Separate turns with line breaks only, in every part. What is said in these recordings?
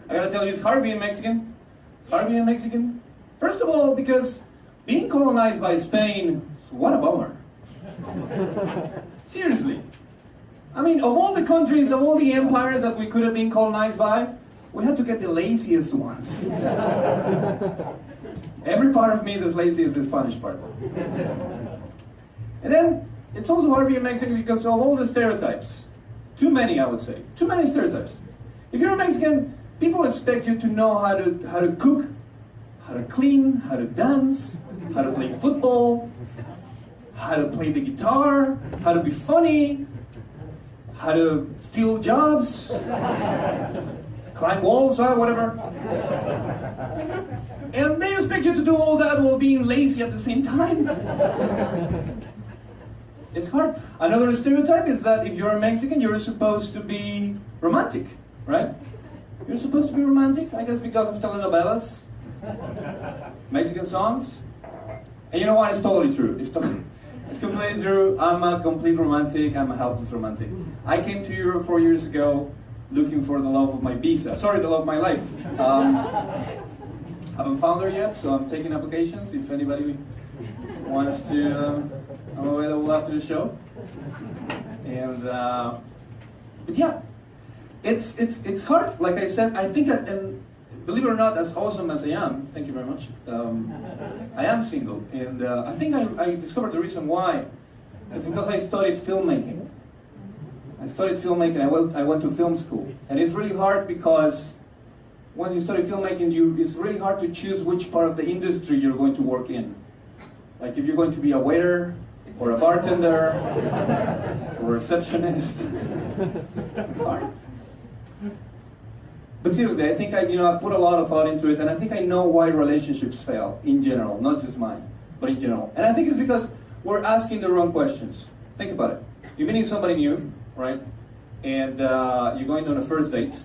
I gotta tell you, it's hard being Mexican. It's hard being Mexican. First of all, because being colonized by Spain, what a bummer. Seriously. I mean, of all the countries, of all the empires that we could have been colonized by, we had to get the laziest ones. Every part of me that's lazy is the Spanish part. And then, it's also hard being Mexican because of all the stereotypes. Too many, I would say. Too many stereotypes. If you're a Mexican, people expect you to know how to cook, how to clean, how to dance, how to play football, how to play the guitar, how to be funny, how to steal jobs, climb walls, whatever. And they expect you to do all that while being lazy at the same time. It's hard. Another stereotype is that if you're a Mexican, you're supposed to be romantic, right? You're supposed to be romantic, I guess because of telenovelas, Mexican songs. And you know what? It's totally true. It's completely true. I'm a complete romantic. I'm a helpless romantic. I came to Europe 4 years ago looking for the love of my visa. Sorry, the love of my life. Haven't found her yet, so I'm taking applications if anybody wants to. I'm available after the show. And but yeah, it's hard. Like I said, I think that, and believe it or not, as awesome as I am, thank you very much. I am single, and I think I discovered the reason why. It's because I studied filmmaking. I went to film school, and it's really hard because once you study filmmaking, it's really hard to choose which part of the industry you're going to work in. Like if you're going to be a waiter, or a bartender, or a receptionist. It's hard. But seriously, I think I put a lot of thought into it, and I think I know why relationships fail in general, not just mine, but in general. And I think it's because we're asking the wrong questions. Think about it. You're meeting somebody new, right? And you're going on a first date.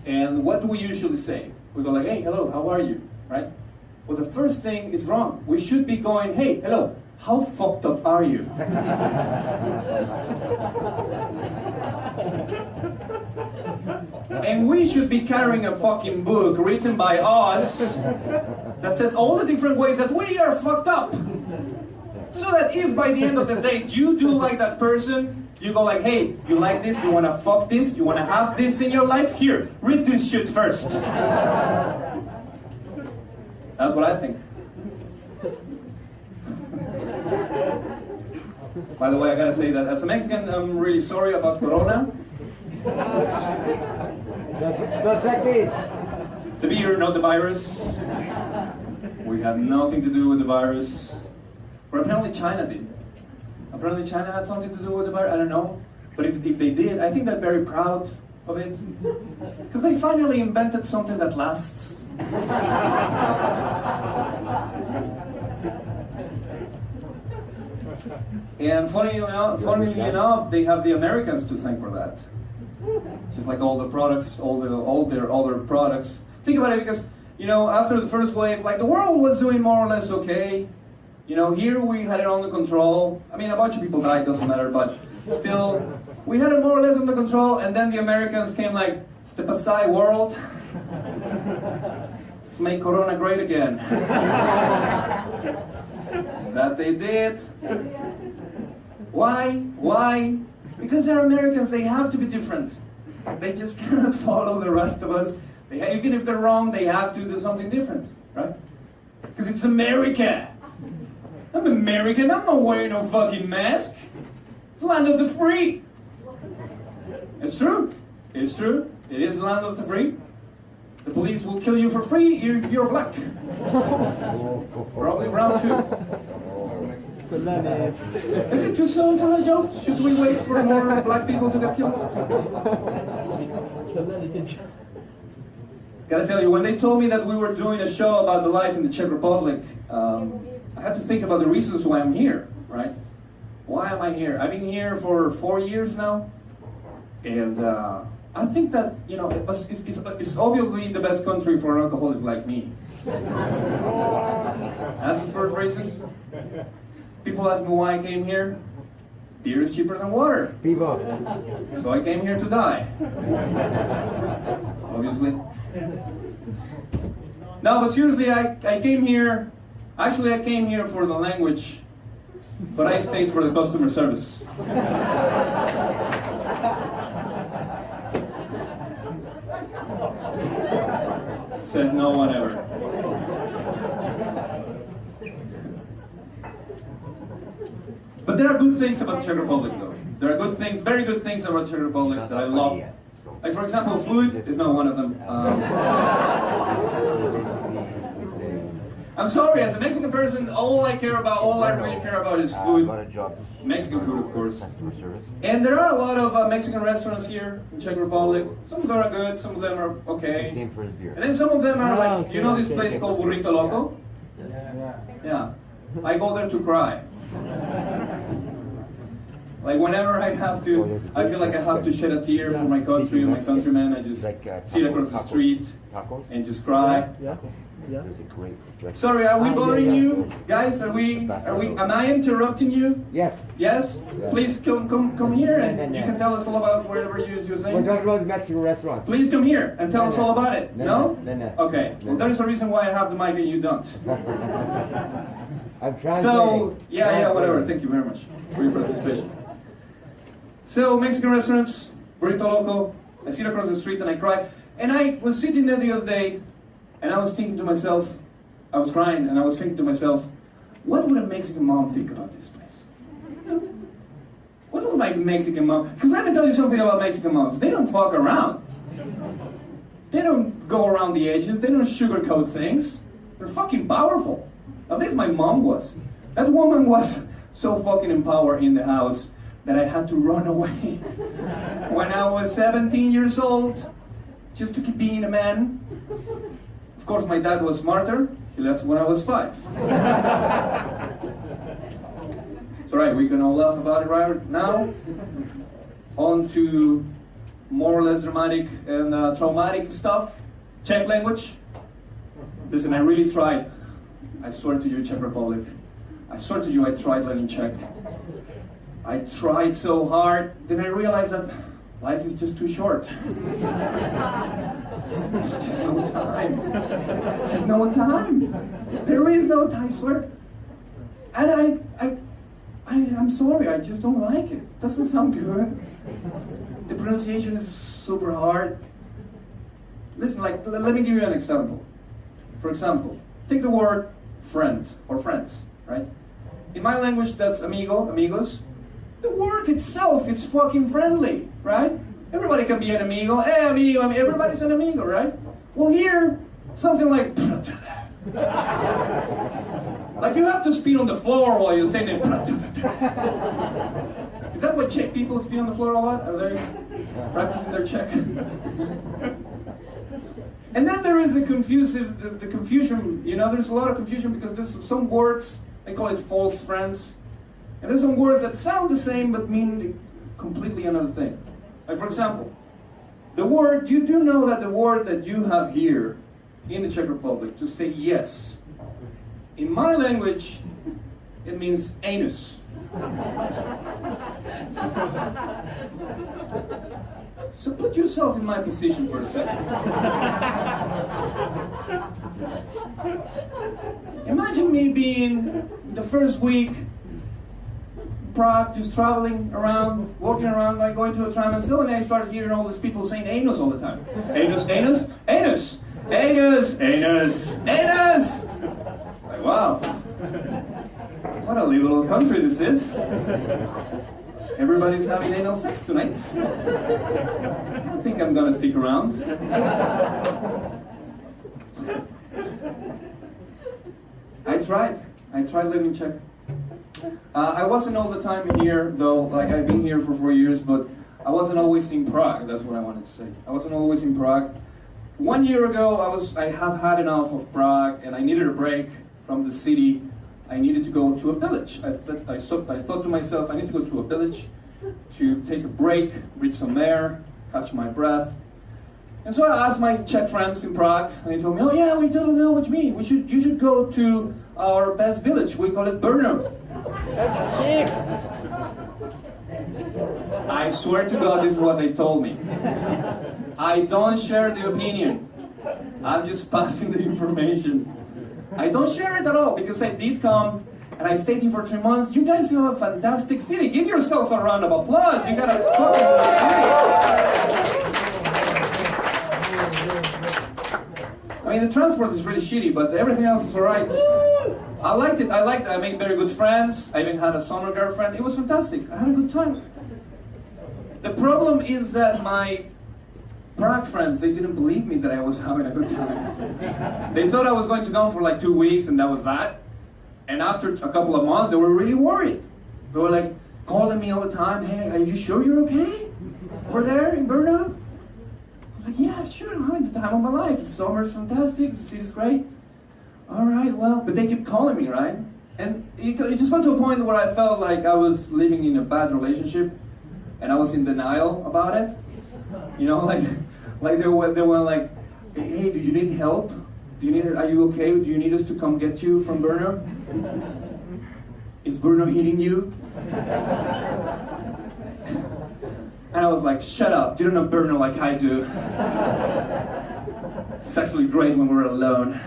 And what do we usually say? We go like, hey, hello, how are you, right? Well, the first thing is wrong. We should be going, hey, hello, how fucked up are you? And we should be carrying a fucking book written by us that says all the different ways that we are fucked up. So that if by the end of the date you do like that person, you go like, hey, you like this? You wanna fuck this? You wanna have this in your life? Here, read this shit first. That's what I think. By the way, I gotta say that as a Mexican, I'm really sorry about Corona. The beer, not the virus. We had nothing to do with the virus. But apparently China did. Apparently China had something to do with the virus, I don't know. But if they did, I think they're very proud of it. Because they finally invented something that lasts. And funnily enough, they have the Americans to thank for that. Just like all the products, all their other products. Think about it, because after the first wave, like the world was doing more or less okay. Here we had it under control. I mean, a bunch of people died, doesn't matter, but still, we had it more or less under control. And then the Americans came like, step aside, world. Let's make Corona great again. That they did. Why? Because they're Americans, they have to be different. They just cannot follow the rest of us. Even if they're wrong, they have to do something different, right? Because it's America. I'm American, I'm not wearing no fucking mask. It's the land of the free. It's true. It's true. It is the land of the free. The police will kill you for free if you're black. Probably round two. Is it too soon for a joke? Should we wait for more black people to get killed? Gotta tell you, when they told me that we were doing a show about the life in the Czech Republic, I had to think about the reasons why I'm here, right? Why am I here? I've been here for 4 years now, and I think that, it's obviously the best country for an alcoholic like me. That's the first reason. People ask me why I came here. beer is cheaper than water.
Pivo.
So I came here to die. Obviously. No, but seriously, I came here, actually I came here for the language, but I stayed for the customer service. Said no one ever. But there are good things about Czech Republic, though. There are good things, very good things about Czech Republic that I love. Like, for example, food is not one of them. I'm sorry, as a Mexican person, all I really care about is food. Mexican food, of course. And there are a lot of Mexican restaurants here in Czech Republic. Some of them are good, some of them are okay. And then some of them are like, you know this place called Burrito Loco? Yeah. I go there to cry. Like whenever I feel like I have to shed a tear for my country and my countrymen, I just sit across the street and just cry. Sorry, are we bothering you? Guys, am I interrupting you?
Yes.
Yes? Please come here and you can tell us all about whatever you're saying.
We're talking about the Mexican restaurant.
Please come here and tell us all about it. No?
No.
Okay. Well, there's a reason why I have the mic and you don't.
I'm trying
So, yeah, whatever. Thank you very much for your participation. So, Mexican restaurants, Burrito Loco, I sit across the street and I cry. And I was sitting there the other day and I was thinking to myself, I was crying and I was thinking to myself, what would a Mexican mom think about this place? What would my Mexican mom, because let me tell you something about Mexican moms, they don't fuck around. They don't go around the edges, they don't sugarcoat things. They're fucking powerful. At least my mom was. That woman was so fucking empowered in the house that I had to run away when I was 17 years old, just to keep being a man. Of course, my dad was smarter. He left when I was 5. It's alright, we can all laugh about it right now. On to more or less dramatic and traumatic stuff. Czech language. Listen, I really tried. I swear to you, Czech Republic. I swear to you, I tried learning Czech. I tried so hard, then I realized that life is just too short. There's just no time. There's just no time. There is no time, I swear. And I'm sorry, I just don't like it. It doesn't sound good. The pronunciation is super hard. Listen, like, let me give you an example. For example, take the word friend or friends, right? In my language, that's amigo, amigos. The word itself, it's fucking friendly, right? Everybody can be an amigo. Hey, amigo, everybody's an amigo, right? Well, here, something like like you have to spit on the floor while you're standing. Is that what Czech people spit on the floor a lot? Are they practicing their Czech? And then there is the confusion, you know, there's a lot of confusion because there's some words, they call it false friends. And there's some words that sound the same but mean completely another thing. Like for example, the word, you do know that the word that you have here in the Czech Republic to say yes, in my language, it means anus. So put yourself in my position for a second. Imagine me being the first week Prague, just traveling around, walking around, like going to a tram, and so and I started hearing all these people saying anus all the time. Anus, anus, anus, anus, anus, anus. Like, wow. What a little country this is. Everybody's having anal sex tonight. I think I'm gonna stick around. I tried living Czech. I wasn't all the time here, though. Like, I've been here for 4 years, but I wasn't always in Prague. That's what I wanted to say. I wasn't always in Prague. 1 year ago, I have had enough of Prague, and I needed a break from the city. I needed to go to a village. I thought to myself, I need to go to a village to take a break, breathe some air, catch my breath. And so I asked my Czech friends in Prague, and they told me, oh yeah, we totally know what you mean. You should go to our best village. We call it Brno.
That's cheap.
I swear to God, this is what they told me. I don't share the opinion. I'm just passing the information. I don't share it at all because I did come and I stayed here for 3 months. You guys have a fantastic city. Give yourself a round of applause. You got a fucking city. I mean, the transport is really shitty, but everything else is alright. I liked it. I made very good friends. I even had a summer girlfriend. It was fantastic. I had a good time. The problem is that my Prague friends, they didn't believe me that I was having a good time. They thought I was going to go for like 2 weeks and that was that. And after a couple of months, they were really worried. They were like calling me all the time. Hey, are you sure you're okay? We're there in Brno? I was like, yeah, sure, I'm having the time of my life. The summer's fantastic, the city's great. All right, well, but they kept calling me, right? And it just got to a point where I felt like I was living in a bad relationship and I was in denial about it. You know, like they were like, hey, do you need help? Are you okay? Do you need us to come get you from Brno? Is Brno hitting you? And I was like, shut up, you don't know Brno like I do. It's actually great when we're alone.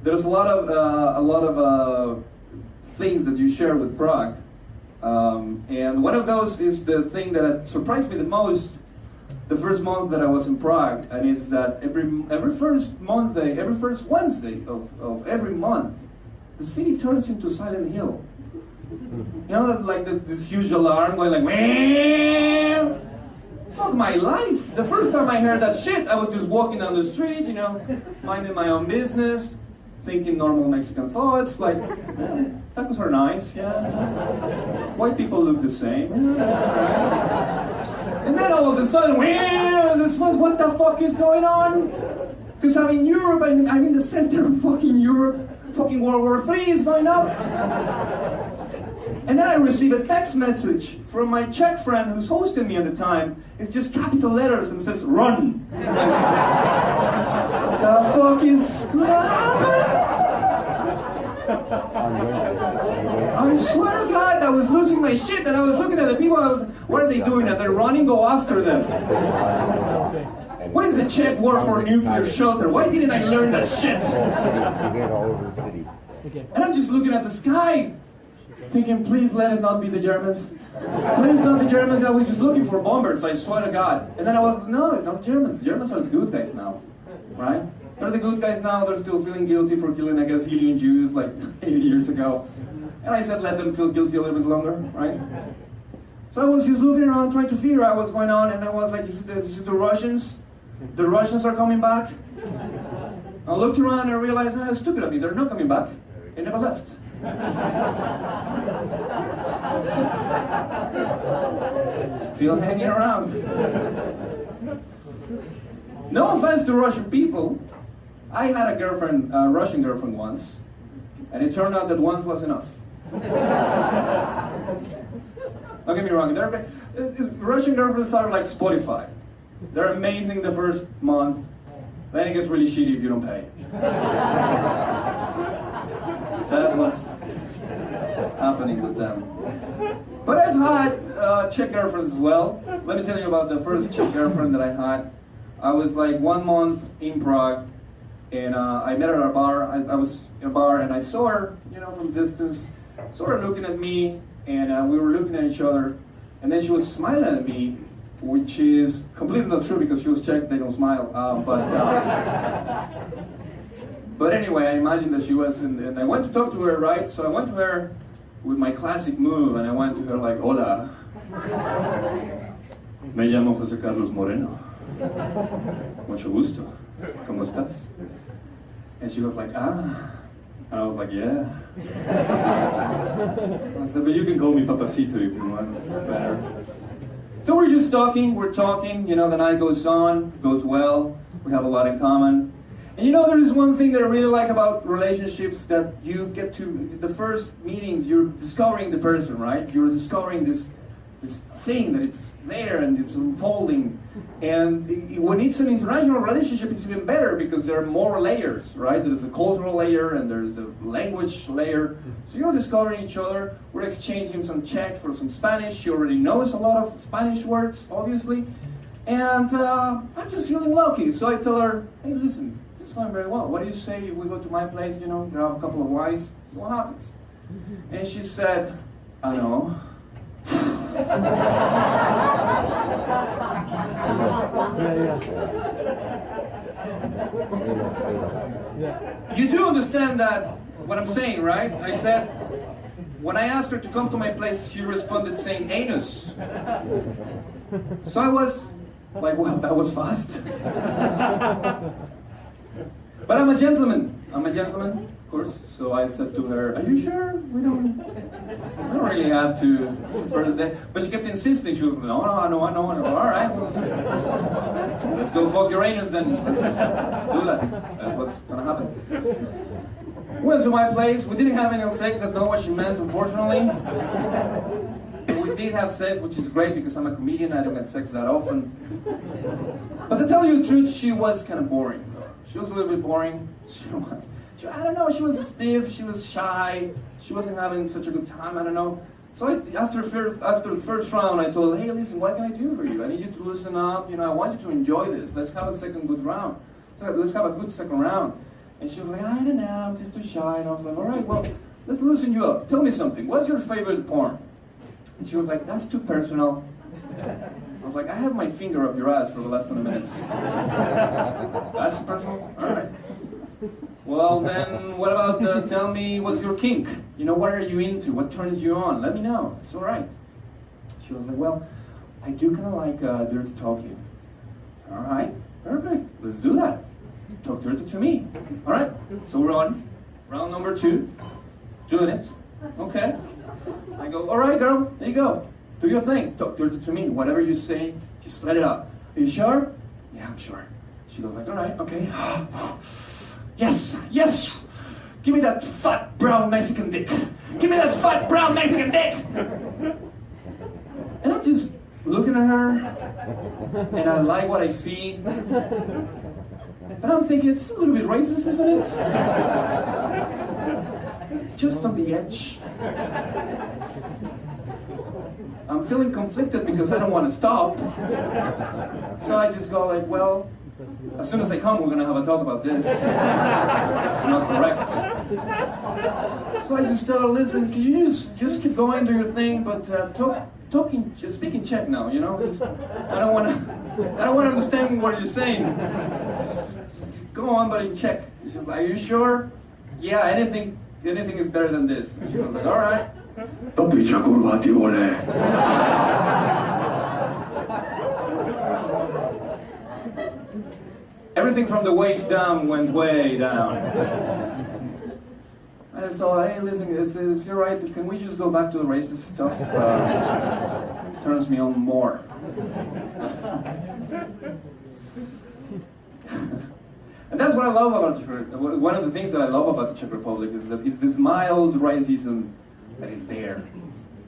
There's a lot of things that you share with Prague. And one of those is the thing that surprised me the most the first month that I was in Prague, and it's that every first Wednesday of every month, the city turns into Silent Hill. You know, that, like this huge alarm going like, wham! Fuck my life! The first time I heard that shit, I was just walking down the street, you know, minding my own business, thinking normal Mexican thoughts, like, yeah, tacos are nice, yeah. White people look the same. Yeah. And then all of a sudden, what the fuck is going on? Because I'm in Europe, and I'm in the center of fucking Europe. Fucking World War III is going off. And then I receive a text message from my Czech friend who's hosting me at the time. It's just capital letters and says, run. What the fuck is gonna happen? I swear to God, I was losing my shit and I was looking at the people, what are they doing? Are they running? Go after them. What is the Czech word for nuclear shelter? Why didn't I learn that shit? And I'm just looking at the sky, thinking, please let it not be the Germans. Please not the Germans. I was just looking for bombers, I swear to God. And then I was, no, it's not the Germans. The Germans are the good guys now, right? They're the good guys now. They're still feeling guilty for killing a gazillion Jews like 80 years ago. And I said, let them feel guilty a little bit longer, right? So I was just looking around, trying to figure out what's going on, and I was like, this is the Russians? The Russians are coming back? I looked around and I realized, how stupid of me, they're not coming back. They never left. Still hanging around. No offense to Russian people. I had a girlfriend, a Russian girlfriend once, and it turned out that once was enough. Don't get me wrong, Russian girlfriends are like Spotify. They're amazing the first month, then it gets really shitty if you don't pay. That's what's happening with them. But I've had Czech girlfriends as well. Let me tell you about the first Czech girlfriend that I had. I was like 1 month in Prague, and I met her at a bar. I was in a bar, and I saw her, you know, from a distance. Saw her looking at me, and we were looking at each other. And then she was smiling at me, which is completely not true because she was Czech. They don't smile. But anyway, I imagined that she was, and I went to talk to her, right? So I went to her with my classic move, and I went to her like, hola. Me llamo José Moreno. Mucho gusto. ¿Cómo estás? And she was like, ah. And I was like, yeah. I said, but you can call me Papacito if you want, it's better. So we're just talking, you know, the night goes on, goes well, we have a lot in common. And you know, there is one thing that I really like about relationships, that you get to, the first meetings, you're discovering the person, right? You're discovering this this thing that it's there and it's unfolding. And when it's an international relationship, it's even better because there are more layers, right? There's a cultural layer and there's a language layer. So you're discovering each other. We're exchanging some Czech for some Spanish. She already knows a lot of Spanish words, obviously. And I'm just feeling lucky. So I tell her, hey, listen, this is going very well. What do you say if we go to my place, you know, grab a couple of wines, see what happens? And she said, I know. You do understand that what I'm saying, right? I said, when I asked her to come to my place, she responded saying anus. So I was like, well, that was fast. But I'm a gentleman, of course. So I said to her, are you sure? We don't really have to first day. But she kept insisting. She was like, no, I know. All right, let's go fuck Uranus then. Let's do that. That's what's gonna happen. Went to my place. We didn't have any sex. That's not what she meant, unfortunately. But we did have sex, which is great because I'm a comedian. I don't get sex that often. But to tell you the truth, she was kind of boring. She was a little bit boring. I don't know, she was stiff, she was shy, she wasn't having such a good time, I don't know. So after the first round, I told her, hey, listen, what can I do for you? I need you to loosen up, you know, I want you to enjoy this. Let's have a second good round. So let's have a good second round. And she was like, I don't know, I'm just too shy. And I was like, all right, well, let's loosen you up. Tell me something, what's your favorite porn? And she was like, that's too personal. I was like, I have my finger up your ass for the last 20 minutes. That's too personal? All right. Well, then, what about tell me what's your kink? You know, what are you into? What turns you on? Let me know. It's all right. She was like, well, I do kind of like dirty talking. All right, perfect. Let's do that. Talk dirty to me. All right. So we're on round number 2. Doing it. Okay. I go, all right, girl. There you go. Do your thing. Talk dirty to me. Whatever you say, just let it out. Are you sure? Yeah, I'm sure. She goes like, all right, okay. Yes. Give me that fat brown Mexican dick. Give me that fat brown Mexican dick. And I'm just looking at her, and I like what I see. But I'm thinking it's a little bit racist, isn't it? Just on the edge. I'm feeling conflicted because I don't want to stop. So I just go like, well, as soon as I come, we're going to have a talk about this. It's not correct. So I just tell her, listen, can you just keep going, do your thing, but speak in Czech now, you know? I don't want to understand what you're saying. Just go on, but in Czech. She's like, are you sure? Yeah, anything is better than this. And she was like, all right. To piča kurva, ty vole. Everything from the waist down went way down. I just thought, hey, listen, is it right? Can we just go back to the racist stuff? Turns me on more. And that's what I love about one of the things that I love about the Czech Republic is that it's this mild racism that is there.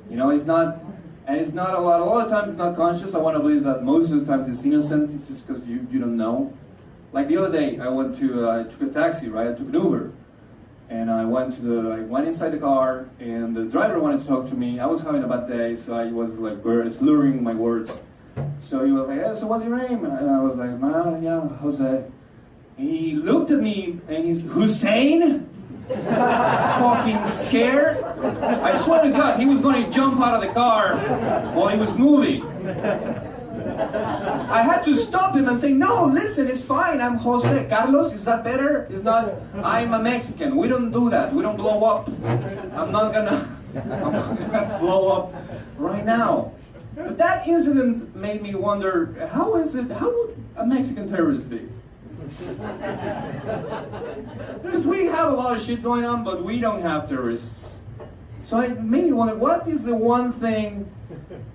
You know, it's not a lot of times it's not conscious. I want to believe that most of the times it's innocent. It's just because you don't know. Like the other day, I took a taxi, right? I took an Uber. And I went inside the car, and the driver wanted to talk to me. I was having a bad day, so I was like slurring my words. So he was like, hey, so what's your name? And I was like, yeah, Jose. He looked at me, and he's, Hussein? Fucking scared. I swear to God, he was going to jump out of the car while he was moving. I had to stop him and say, no, listen, it's fine. I'm Jose. Carlos, is that better? It's not. I'm a Mexican. We don't do that. We don't blow up. I'm not gonna blow up right now. But that incident made me wonder, how would a Mexican terrorist be? Because we have a lot of shit going on, but we don't have terrorists. So it made me wonder, what is the one thing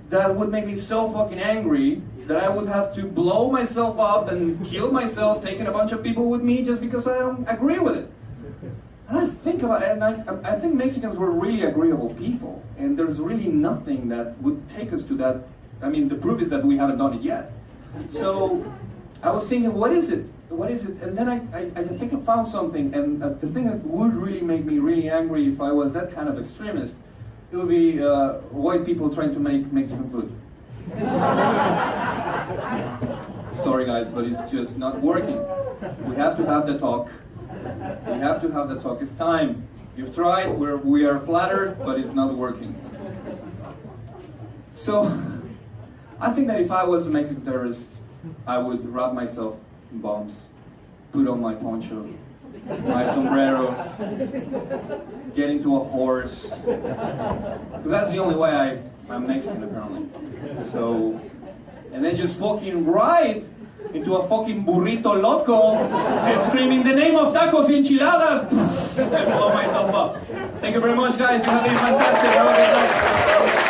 that would make me so fucking angry that I would have to blow myself up and kill myself, taking a bunch of people with me just because I don't agree with it? And I think about it, and I think Mexicans were really agreeable people, and there's really nothing that would take us to that. I mean, the proof is that we haven't done it yet. So I was thinking, what is it? What is it? And then I think I found something, and the thing that would really make me really angry if I was that kind of extremist, it would be white people trying to make Mexican food. Sorry guys, but it's just not working. We have to have the talk. We have to have the talk. It's time. You've tried, we are flattered, but it's not working. So, I think that if I was a Mexican terrorist, I would wrap myself in bombs, put on my poncho, my sombrero, get into a horse, because that's the only way I'm Mexican apparently. So, and then just fucking ride into a fucking burrito loco and scream in the name of tacos y enchiladas and blow myself up. Thank you very much guys, you have been fantastic. Have a good night.